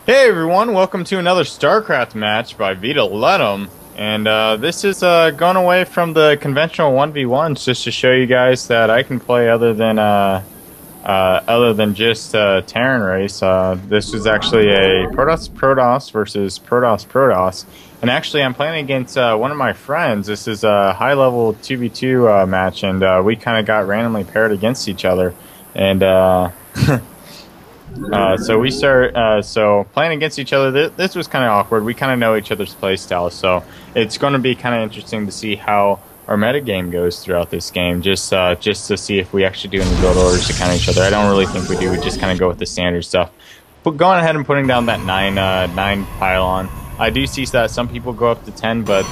Hey everyone, welcome to another Starcraft match by VitaLetum. And this is going away from the conventional 1v1s just to show you guys that I can play other than just Terran race. This is actually a Protoss versus Protoss. And actually I'm playing against one of my friends. This is a high-level 2v2 match, and we kind of got randomly paired against each other. And so we start, so playing against each other, this was kind of awkward. We kind of know each other's play styles, so it's going to be kind of interesting to see how our metagame goes throughout this game, just to see if we actually do any build orders to counter each other. I don't really think we do. We just kind of go with the standard stuff. But going ahead and putting down that 9 pylon, I do see that some people go up to 10, but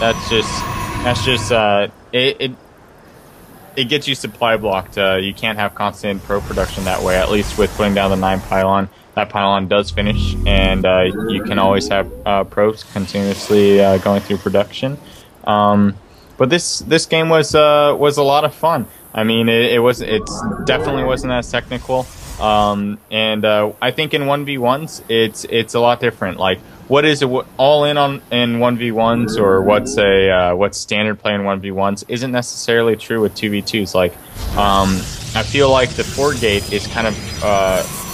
it gets you supply blocked. You can't have constant pro production that way, at least with putting down the 9 pylon. That pylon does finish, and you can always have pros continuously going through production. But this game was a lot of fun. I mean, it definitely wasn't as technical. And I think in 1v1s, it's a lot different. Like, what is all in 1v1s, or what's standard play in 1v1s isn't necessarily true with 2v2s. Like, I feel like the 4-gate is kind of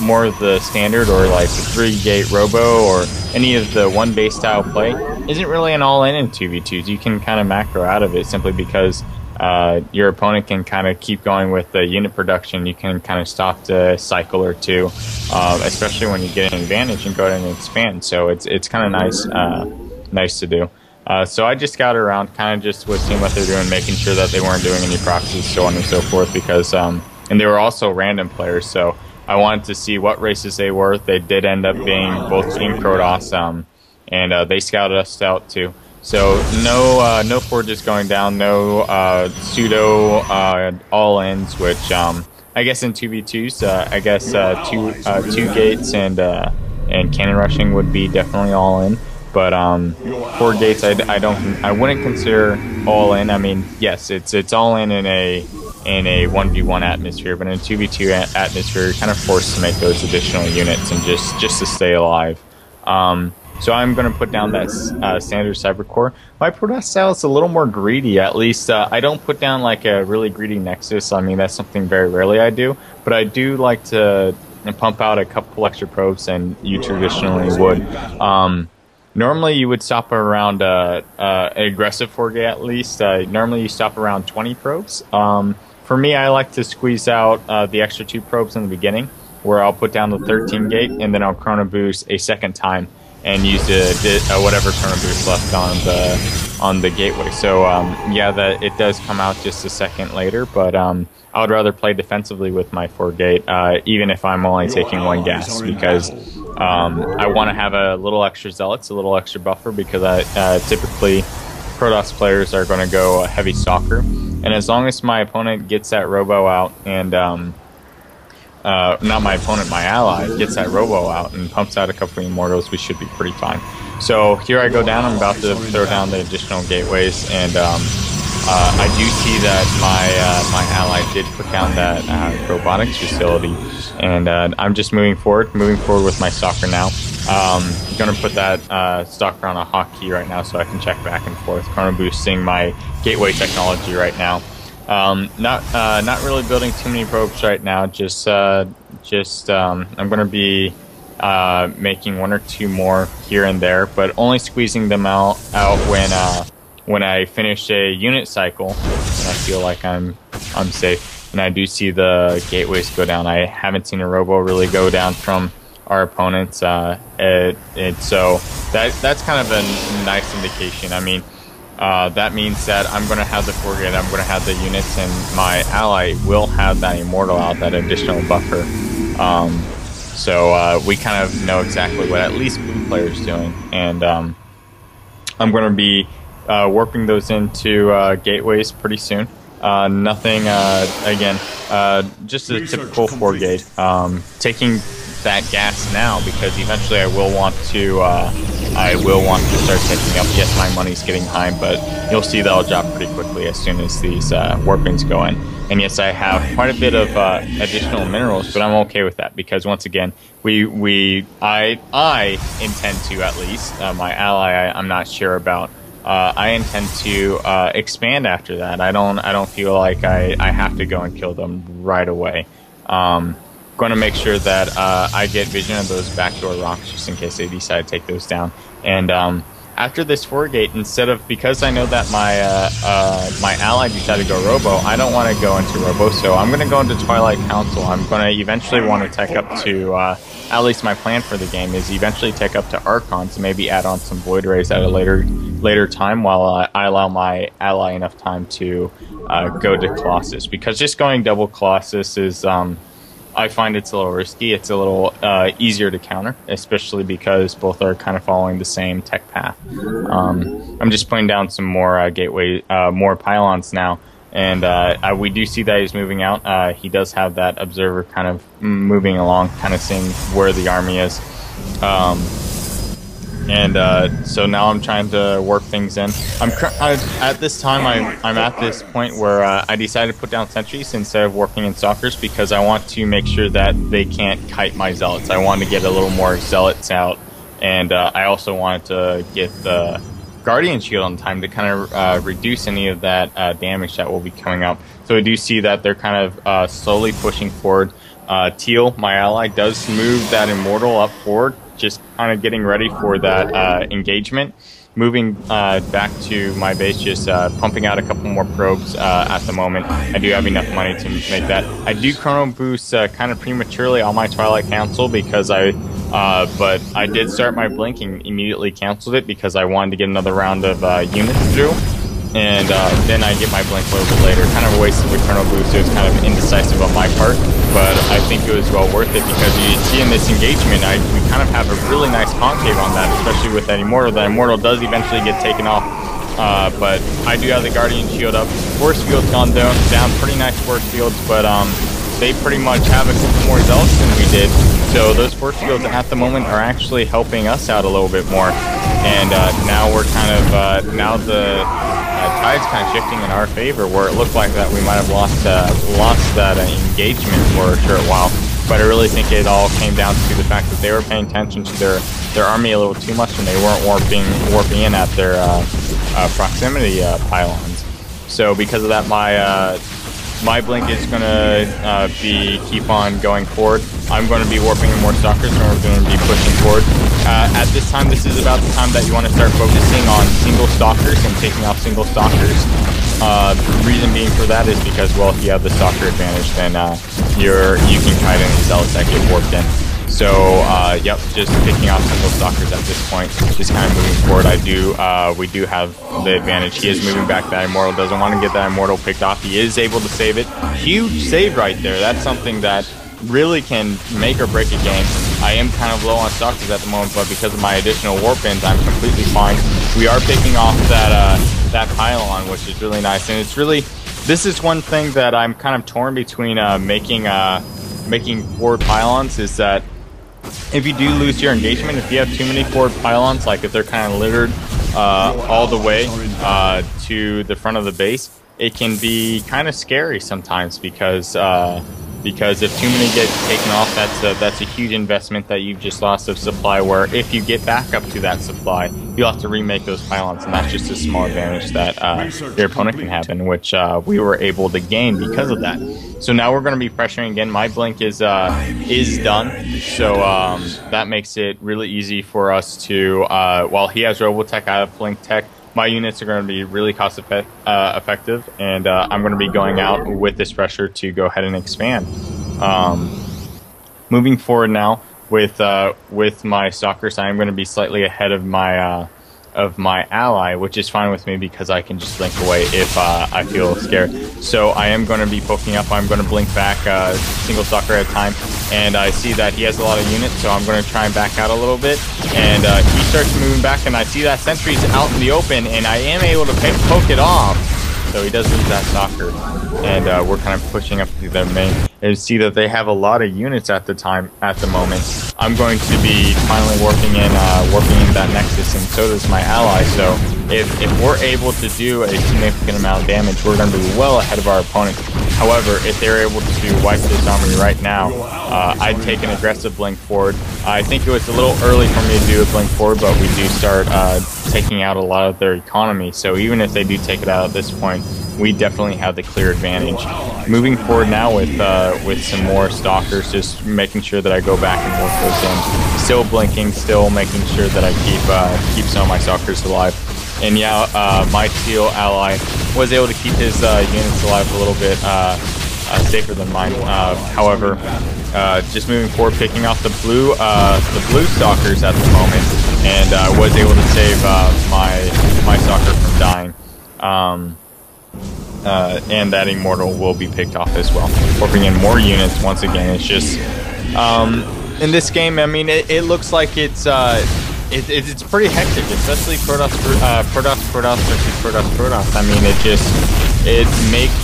more the standard, or like the 3-gate robo, or any of the 1-base style play isn't really an all-in 2v2s. You can kind of macro out of it simply because your opponent can kind of keep going with the unit production. You can kind of stop the cycle or two, especially when you get an advantage and go ahead and expand. So it's kind of nice to do. So I just scouted around, kind of just was seeing what they're doing, making sure that they weren't doing any proxies, so on and so forth, because and they were also random players, so I wanted to see what races they were. They did end up being both Team Protoss, and they scouted us out too. So no forges going down, no pseudo all-ins, which I guess in 2v2s, I guess two gates and cannon rushing would be definitely all in. But 4 gates, I wouldn't consider all in. I mean, yes, it's all in a 1v1 atmosphere, but in a 2v2 atmosphere, you're kind of forced to make those additional units and just to stay alive. So I'm going to put down that standard Cybercore. My Protoss style is a little more greedy, at least. I don't put down like a really greedy Nexus. I mean, that's something very rarely I do. But I do like to pump out a couple extra probes than you traditionally would. Normally you would stop around an aggressive 4-gate at least. Normally you stop around 20 probes. For me, I like to squeeze out the extra 2 probes in the beginning, where I'll put down the 13-gate, and then I'll chrono boost a second time and use whatever chrono boost left on the gateway. So yeah, it does come out just a second later, but I would rather play defensively with my 4-gate, even if I'm only taking 1 gas, because I want to have a little extra zealots, a little extra buffer, because typically Protoss players are going to go heavy stalker, and as long as my opponent gets that robo out, and not my opponent, my ally, gets that robo out and pumps out a couple of immortals, we should be pretty fine. So here I go down. I'm about to throw down the additional gateways, and I do see that my ally did put down that robotics facility, and I'm just moving forward with my stalker now. I'm gonna put that stalker on a hotkey right now, so I can check back and forth, chrono boosting my gateway technology right now. Not really building too many probes right now. I'm gonna be making 1 or 2 more here and there, but only squeezing them out when I finish a unit cycle and I feel like I'm safe. And I do see the gateways go down. I haven't seen a robo really go down from our opponents, and so that's kind of a nice indication. I mean, that means that I'm going to have the 4-gate, I'm going to have the units, and my ally will have that immortal out, that additional buffer. So we kind of know exactly what at least blue player's doing, and I'm going to be warping those into gateways pretty soon. Nothing, again, just a typical 4-gate. Taking that gas now, because eventually I will want to start taking up. Yes, my money's getting high, but you'll see that'll drop pretty quickly as soon as these warpings go in. And yes, I have quite a bit of additional minerals, but I'm okay with that because once again, I intend to, at least my ally, I'm not sure about. I intend to expand after that. I don't feel like I have to go and kill them right away. Going to make sure that I get vision of those backdoor rocks just in case they decide to take those down. And after this 4-gate, because I know that my my ally decided to go Robo, I don't want to go into Robo, so I'm going to go into Twilight Council. I'm going to eventually want to tech up to, at least my plan for the game is eventually tech up to Archons and maybe add on some Void Rays at a later time while I allow my ally enough time to go to Colossus. Because just going double Colossus is... I find it's a little risky. It's a little easier to counter, especially because both are kind of following the same tech path. I'm just putting down some more more pylons now, and we do see that he's moving out. He does have that observer kind of moving along, kind of seeing where the army is. So now I'm trying to work things in. At this time, I'm at this point where I decided to put down sentries instead of working in stalkers because I want to make sure that they can't kite my zealots. I want to get a little more zealots out, and I also wanted to get the Guardian Shield on time to kind of reduce any of that damage that will be coming up. So I do see that they're kind of slowly pushing forward. Teal, my ally, does move that Immortal up forward, just kind of getting ready for that engagement. Moving back to my base, just pumping out a couple more probes at the moment. I do have enough money to make that. I do chrono boost kind of prematurely on my Twilight Council because but I did start my blinking, immediately canceled it because I wanted to get another round of units through. And then I get my blink a little bit later. Kind of wasted the chrono boost, so it was kind of indecisive on my part, but I think it was well worth it because you see in this engagement, we kind of have a really nice concave on that, especially with that Immortal. That Immortal does eventually get taken off, but I do have the Guardian Shield up. Force Field's gone down pretty nice Force Fields, but they pretty much have a couple more Zealots than we did, so those Force Fields at the moment are actually helping us out a little bit more, and now we're kind of, now the tide's kind of shifting in our favor, where it looked like that we might have lost that engagement for a short while. But I really think it all came down to the fact that they were paying attention to their army a little too much, and they weren't warping in at their proximity pylons. So because of that, my blink is gonna keep on going forward. I'm going to be warping in more stalkers, and we're going to be pushing forward. At this time, this is about the time that you want to start focusing on single stalkers and taking off single stalkers. Reason being for that is because, well, if you have the stalker advantage, then you can kite any zealots that get warped in. So, yep, just picking off single stalkers at this point, just kind of moving forward. We do have the advantage. He is moving back. That Immortal doesn't want to get that Immortal picked off. He is able to save it. Huge save right there. That's something that really can make or break a game. I am kind of low on stalkers at the moment, but because of my additional warp ins, I'm completely fine. We are picking off that pylon, which is really nice, and it's really, this is one thing that I'm kind of torn between making forward pylons, is that if you do lose your engagement, if you have too many forward pylons, like if they're kind of littered all the way to the front of the base, it can be kind of scary sometimes because if too many get taken off, that's a huge investment that you've just lost of supply, where if you get back up to that supply, you'll have to remake those pylons, and that's just a small advantage that your opponent can have, in which we were able to gain because of that. So now we're going to be pressuring again. My blink is done, so that makes it really easy for us to, while he has Robotech, I have Blink Tech, my units are going to be really cost effective, and I'm going to be going out with this pressure to go ahead and expand. Moving forward now with my stalkers, I am going to be slightly ahead of my ally, which is fine with me because I can just blink away if I feel scared. So I am going to be poking up. I'm going to blink back single stalker at a time, and I see that he has a lot of units, so I'm going to try and back out a little bit. And he starts moving back, and I see that sentry's out in the open, and I am able to poke it off. So he does lose that stalker, and we're kind of pushing up to their main. And see that they have a lot of units at the moment. I'm going to be finally working in that Nexus, and so does my ally. So if we're able to do a significant amount of damage, we're going to be well ahead of our opponent. However, if they're able to wipe this army right now, I'd take an aggressive blink forward. I think it was a little early for me to do a blink forward, but we do start taking out a lot of their economy. So even if they do take it out at this point, we definitely have the clear advantage. Moving forward now with some more stalkers, just making sure that I go back and work those in. Still blinking, still making sure that I keep some of my stalkers alive. And yeah, my teal ally was able to keep his units alive a little bit safer than mine. However, just moving forward, picking off the blue stalkers at the moment, and was able to save my stalker from dying. And that immortal will be picked off as well. We're bringing in more units once again. It's just in this game, I mean, it looks like it's pretty hectic, especially Protoss versus Protoss. I mean,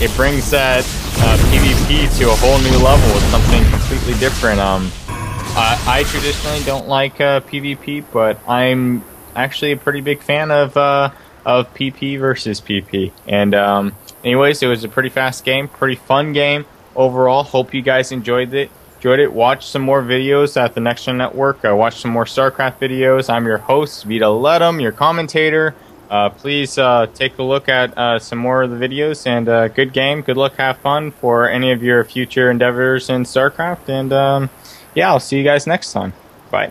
it brings that PvP to a whole new level. It's something completely different. I traditionally don't like PvP, but I'm actually a pretty big fan of PP versus PP. And anyways, it was a pretty fast game, pretty fun game overall. Hope you guys enjoyed it. Watch some more videos at the Next Gen Network. Watch some more Starcraft videos. I'm your host, VitaLetum, your commentator. Please take a look at some more of the videos. And good game, good luck, have fun for any of your future endeavors in Starcraft. And yeah, I'll see you guys next time. Bye.